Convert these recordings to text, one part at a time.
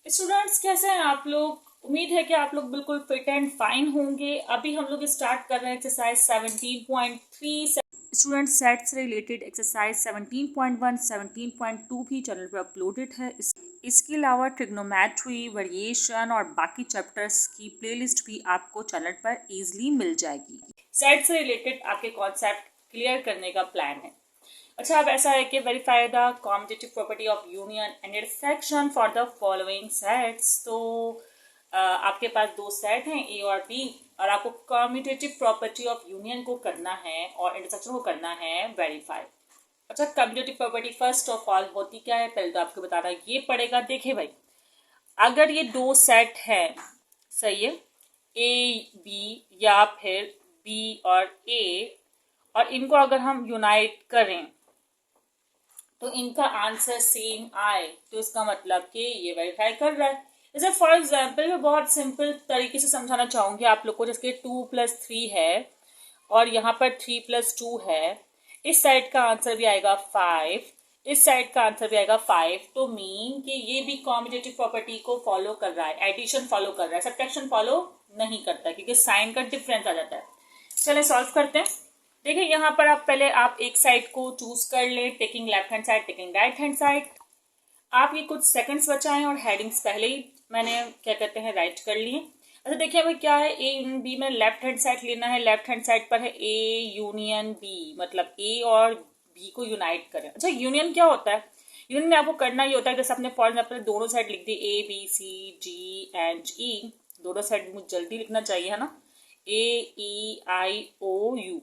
Students कैसे हैं आप लोग। उम्मीद है कि आप लोग बिल्कुल फिट एंड फाइन होंगे। अभी हम लोग स्टार्ट कर रहे हैं एक्सरसाइज 17.3। स्टूडेंट्स सेट से रिलेटेड एक्सरसाइज 17.1 17.2 भी चैनल पर अपलोडेड है। इसके अलावा ट्रिग्नोमेट्री, वेरिएशन और बाकी चैप्टर्स की प्लेलिस्ट भी आपको चैनल पर इजीली मिल जाएगी। सेट से रिलेटेड आपके कॉन्सेप्ट क्लियर करने का प्लान है। अच्छा, अब ऐसा है कि verify the commutative property of union and intersection for the following sets. तो आपके पास दो सेट हैं ए और बी, और आपको कॉम्यूटेटिव प्रॉपर्टी ऑफ यूनियन को करना है और इंटरसेक्शन को करना है वेरीफाई। अच्छा, commutative property first of all होती क्या है, पहले तो आपको बताना ये पड़ेगा। देखिए भाई, अगर ये दो सेट है, सही है, ए बी या फिर बी और ए, और इनको अगर हम यूनाइट करें तो इनका आंसर सेम आए, तो इसका मतलब कि ये वेरीफाई कर रहा है। जैसे फॉर एग्जाम्पल मैं बहुत सिंपल तरीके से समझाना चाहूंगी आप लोग को। जैसे 2+3 है और यहाँ पर 3+2 है, इस साइड का आंसर भी आएगा 5, इस साइड का आंसर भी आएगा 5। तो मीन कि ये भी कॉम्यूटेटिव प्रॉपर्टी को फॉलो कर रहा है, एडिशन फॉलो कर रहा है, सब्ट्रैक्शन फॉलो नहीं करता क्योंकि साइन का डिफरेंस आ जाता है। चले सॉल्व करते हैं। देखिए यहाँ पर आप एक साइड को चूज कर ले, taking left hand side, taking right hand side. आप ये कुछ सेकंड्स बचाएं और हेडिंग्स पहले ही मैंने क्या कहते हैं राइट कर लिए। अच्छा देखिए अभी क्या है, ए बी में लेफ्ट हैंड साइड लेना है। लेफ्ट हैंड साइड पर है ए यूनियन बी, मतलब ए और बी को यूनाइट करें। अच्छा, यूनियन क्या होता है? यूनियन में आपको करना ये होता है, जैसे आपने फॉर एग्जाम्पल दोनों साइड लिख दी, A B C D and E, दोनों साइड मुझे जल्दी लिखना चाहिए है ना, ए ई आई ओ यू।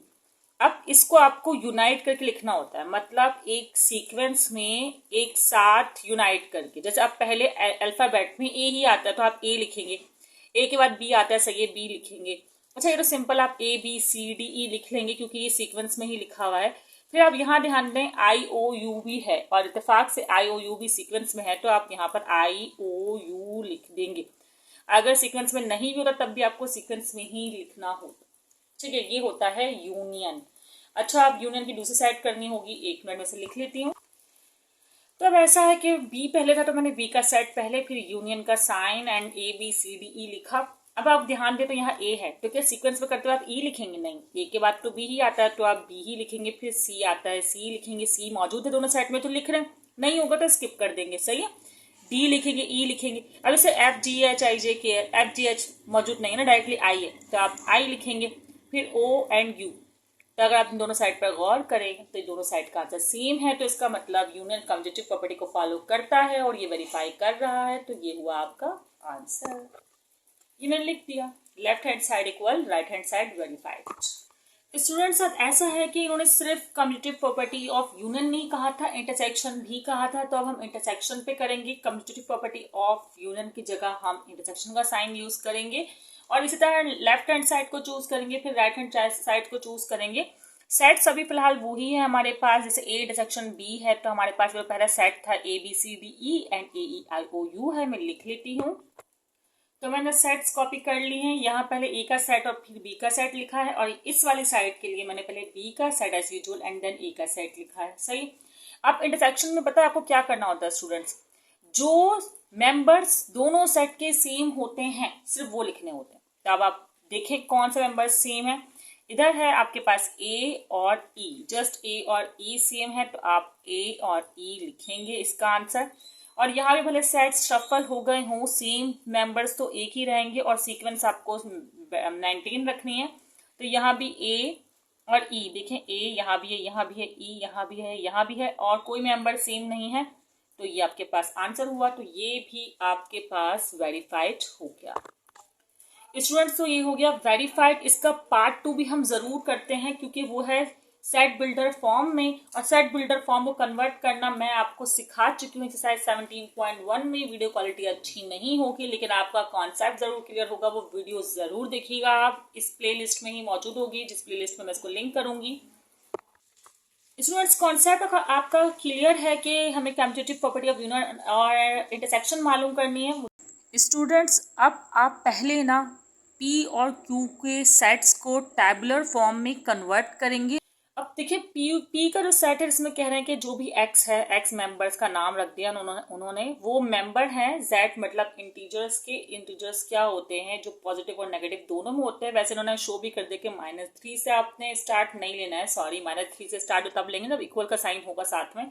अब इसको आपको यूनाइट करके लिखना होता है, मतलब एक सीक्वेंस में एक साथ यूनाइट करके। जैसे आप पहले अल्फाबेट में ए ही आता है तो आप ए लिखेंगे, ए के बाद बी आता है, सही है, बी लिखेंगे। अच्छा, ये तो सिंपल आप ए बी सी डी ई लिख लेंगे क्योंकि ये सीक्वेंस में ही लिखा हुआ है। फिर आप यहाँ ध्यान दें आई ओ यू भी है, और इत्तेफाक से आई ओ यू भी सीक्वेंस में है, तो आप यहाँ पर आई ओ यू लिख देंगे। अगर सीक्वेंस में नहीं भी होता तब भी आपको सीक्वेंस में ही लिखना होता। ठीक है, ये होता है यूनियन। अच्छा, अब यूनियन की दूसरी साइड करनी होगी, एक मिनट में से लिख लेती हूँ। तो अब ऐसा है कि बी पहले था तो मैंने बी का सेट पहले, फिर यूनियन का sign and A B C D E लिखा। अब आप ध्यान दें तो यहाँ ए है, तो क्या सीक्वेंस में करते हो आप ई लिखेंगे? नहीं, ए के बाद तो बी ही आता है तो आप बी ही लिखेंगे। फिर सी आता है, सी लिखेंगे, सी मौजूद है दोनों साइड में तो लिख रहे हैं, नहीं होगा तो स्किप कर देंगे, सही है। डी लिखेंगे, ई लिखेंगे। अब इसे एफ जी एच आई जे के, एफ जी एच मौजूद नहीं है ना, डायरेक्टली आई है तो आप आई लिखेंगे। फिर ओ एंड यू, तो अगर आप इन दोनों साइड पर गौर करें तो दोनों साइड का आंसर सेम है, तो इसका मतलब यूनियन कम्यूटेटिव प्रॉपर्टी को फॉलो करता है और ये वेरीफाई कर रहा है, तो ये हुआ आपका आंसर। ये मैंने लिख दिया, left hand side equal right hand side verified. Student साथ ऐसा है कि इन्होंने सिर्फ कम्यूटेटिव प्रॉपर्टी ऑफ यूनियन नहीं कहा था, इंटरसेक्शन भी कहा था। तो अब हम इंटरसेक्शन पे करेंगे, कम्यूटेटिव प्रॉपर्टी ऑफ यूनियन की जगह हम इंटरसेक्शन का साइन यूज करेंगे, और इसी तरह लेफ्ट हैंड साइड को चूज करेंगे, फिर राइट हैंड साइड को चूज करेंगे। सेट सभी फिलहाल वही है हमारे पास, जैसे ए इंटरसेक्शन बी है तो हमारे पास जो पहला सेट था A B C D E and A E I O U है, मैं लिख लेती हूँ। तो मैंने सेट्स कॉपी कर ली हैं, यहाँ पहले ए का सेट और फिर बी का सेट लिखा है, और इस वाली साइड के लिए मैंने पहले बी का set as usual and then A का सेट लिखा है, सही। अब इंटरसेक्शन में पता है आपको क्या करना होता है स्टूडेंट्स, जो मेंबर्स दोनों सेट के सेम होते हैं सिर्फ वो लिखने होते हैं। तो अब आप देखें कौन सा मेंबर्स सेम है। इधर है आपके पास ए और ई, जस्ट ए और ई सेम है तो आप ए और ई लिखेंगे इसका आंसर। और यहाँ भी भले सेट्स शफल हो गए हों, सेम मेंबर्स तो एक ही रहेंगे और सीक्वेंस आपको मेंटेन रखनी है। तो यहाँ भी ए और ई, देखें ए यहाँ भी है, यहाँ भी है, ई यहाँ भी है, यहाँ भी है, और कोई मेंबर सेम नहीं है, तो ये आपके पास आंसर हुआ। तो ये भी आपके पास वेरीफाइड हो गया। स्टूडेंट्स, तो ये हो गया वेरीफाइड। इसका पार्ट 2 भी हम जरूर करते हैं क्योंकि वो है सेट बिल्डर फॉर्म में, और सेट बिल्डर फॉर्म को कन्वर्ट करना मैं आपको सिखा चुकी हूँ एक्सरसाइज 17.1 में। वीडियो क्वालिटी अच्छी नहीं होगी लेकिन आपका कॉन्सेप्ट जरूर क्लियर होगा, वो वीडियो जरूर देखिएगा आप, इस प्लेलिस्ट में ही मौजूद होगी, जिस प्लेलिस्ट में मैं इसको लिंक करूंगी। स्टूडेंट्स, कॉन्सेप्ट आपका क्लियर है कि हमें कम्यूटेटिव प्रॉपर्टी ऑफ यूनियन और इंटरसेक्शन मालूम करनी है। स्टूडेंट्स, अब आप पहले ना P और Q के सेट्स को टैबुलर फॉर्म में कन्वर्ट करेंगे। अब अब देखिए पी का जो सेट है इसमें कह रहे हैं कि जो भी एक्स है, एक्स मेंबर्स का नाम रख दिया उन्होंने वो मेंबर हैं जेड, मतलब इंटीजर्स क्या होते हैं जो पॉजिटिव और नेगेटिव दोनों में होते हैं। वैसे इन्होंने शो भी कर दिया कि -3 से आपने स्टार्ट नहीं लेना है, सॉरी -3 से स्टार्ट तब लेंगे जब इक्वल का साइन होगा साथ में।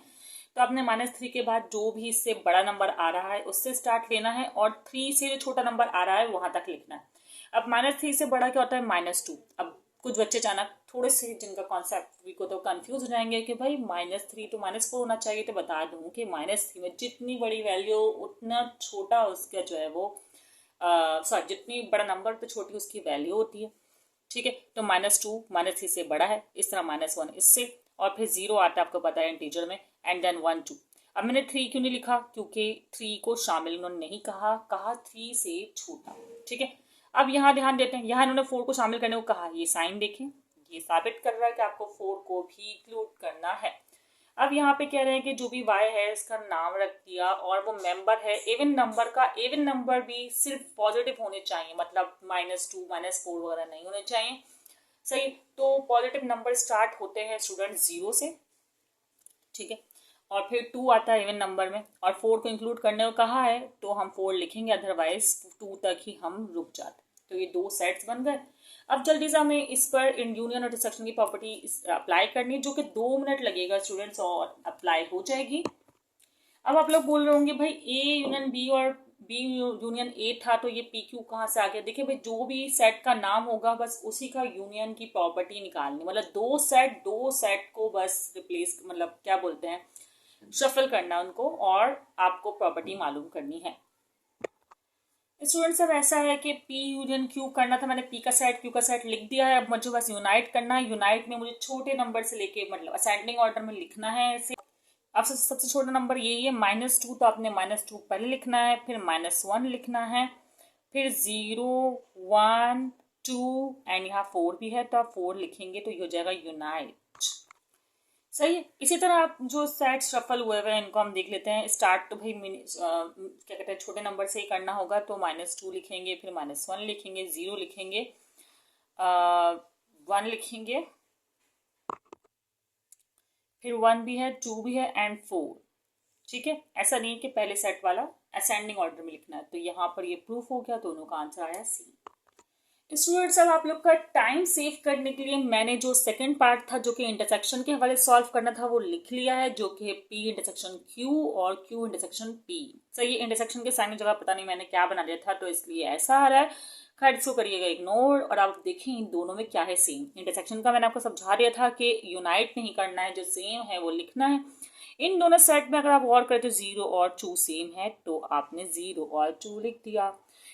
तो आपने -3 के बाद जो भी इससे बड़ा नंबर आ रहा है उससे स्टार्ट लेना है और 3 से जो छोटा नंबर आ रहा है वहां तक लिखना है। अब -3 से बड़ा क्या होता है -2। अब कुछ बच्चे अचानक थोड़े से जिनका कॉन्सेप्ट को तो कंफ्यूज हो जाएंगे कि भाई -3 तो -4 होना चाहिए, तो बता दूं कि -3 में जितनी बड़ी वैल्यू उतना छोटा उसका जो है वो सॉरी जितनी बड़ा नंबर तो छोटी उसकी वैल्यू होती है। ठीक है, तो -2 -3 से बड़ा है, इस तरह -1 इससे, और फिर 0 आता है आपको पता है इंटीजर में, एंड देन 1 2। अब मैंने 3 क्यों नहीं लिखा, क्योंकि 3 को शामिल उन्होंने नहीं कहा 3 से छोटा। ठीक है, अब यहाँ ध्यान देते हैं, यहाँ इन्होंने 4 को शामिल करने को कहा, ये साइन देखें, ये साबित कर रहा है कि आपको 4 को भी इंक्लूड करना है। अब यहाँ पे कह रहे हैं कि जो भी y है इसका नाम रख दिया और वो मेंबर है इवन नंबर का। इवन नंबर भी सिर्फ पॉजिटिव होने चाहिए, मतलब -2 -4 वगैरह नहीं होने चाहिए। सही, तो पॉजिटिव नंबर स्टार्ट होते हैं स्टूडेंट 0 से। ठीक है, और फिर 2 आता है इवन नंबर में, और 4 को इंक्लूड करने को कहा है तो हम 4 लिखेंगे, अदरवाइज 2 तक ही हम रुक जाते। तो ये 2 सेट्स बन गए। अब जल्दी से हमें इस पर यूनियन और इंटरसेक्शन की प्रॉपर्टी अप्लाई करनी है, जो कि 2 मिनट लगेगा स्टूडेंट्स और अप्लाई हो जाएगी। अब आप लोग बोल रहे होंगे भाई ए यूनियन बी और बी यूनियन ए था तो ये पी क्यू कहाँ से आ गया। देखिए भाई जो भी सेट का नाम होगा बस उसी का यूनियन की प्रॉपर्टी निकालनी, मतलब दो सेट को बस रिप्लेस, मतलब क्या बोलते हैं, शफल करना उनको, और आपको प्रॉपर्टी मालूम करनी है। स्टूडेंट्स अब ऐसा है कि पी यूनियन क्यू करना था, मैंने पी का सेट क्यू का सेट लिख दिया है। अब मुझे बस यूनाइट करना है। यूनाइट में मुझे छोटे नंबर से लेके मतलब असेंडिंग ऑर्डर में लिखना है ऐसे। अब सबसे छोटा नंबर यही है -2, तो आपने -2 पहले लिखना है, फिर -1 लिखना है, फिर 0 1 2 एंड यहाँ 4 भी है तो आप 4 लिखेंगे तो ये हो जाएगा यूनाइट। सही है। इसी तरह आप जो सेट शफल हुए हुए हैं इनको हम देख लेते हैं। स्टार्ट तो भाई क्या कहते हैं छोटे नंबर से ही करना होगा, तो -2 लिखेंगे, फिर -1 लिखेंगे, 0 लिखेंगे, 1 लिखेंगे, फिर 1 भी है, 2 भी है एंड 4। ठीक है, ऐसा नहीं है कि पहले सेट वाला असेंडिंग ऑर्डर में लिखना है। तो यहाँ पर ये प्रूफ हो गया, दोनों का आंसर आया सी। स्टूडेंट्स अब आप लोग का टाइम सेव करने के लिए मैंने जो सेकंड पार्ट था जो कि इंटरसेक्शन के हवाले सॉल्व करना था वो लिख लिया है, जो कि P इंटरसेक्शन Q और Q इंटरसेक्शन P। सही, इंटरसेक्शन के साइन जगह पता नहीं मैंने क्या बना दिया था तो इसलिए ऐसा आ रहा है। खैर इसको करिएगा इग्नोर, और आप देखें इन दोनों में क्या है सेम। इंटरसेक्शन का मैंने आपको समझा दिया था कि यूनाइट नहीं करना है, जो सेम है वो लिखना है। इन दोनों सेट में अगर आप और करें तो 0 और 2 सेम है तो आपने 0 और 2 लिख दिया।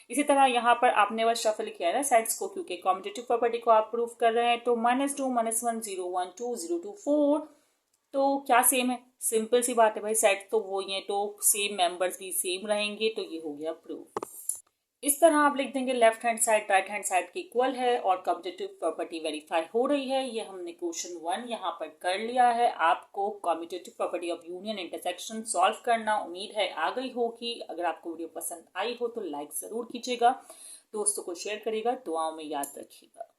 इसी तरह यहाँ पर आपने बस शफल किया है ना सेट्स को, क्योंकि कॉम्पिटिटिव प्रॉपर्टी को आप प्रूफ कर रहे हैं। तो -2 -1 0 1 2 0 2 4 तो क्या सेम है, सिंपल सी बात है भाई, सेट तो वो ही है तो सेम मेंबर्स भी सेम रहेंगे, तो ये हो गया प्रूफ। इस तरह आप लिख देंगे left hand side right hand side की इक्वल है और कम्यूटेटिव प्रॉपर्टी वेरीफाई हो रही है। ये हमने क्वेश्चन 1 यहाँ पर कर लिया है। आपको commutative property of union intersection solve करना उम्मीद है आ गई होगी। अगर आपको वीडियो पसंद आई हो तो लाइक जरूर कीजिएगा, दोस्तों को शेयर करिएगा, दुआओं में याद रखिएगा।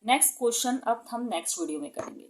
नेक्स्ट क्वेश्चन अब हम नेक्स्ट वीडियो में करेंगे।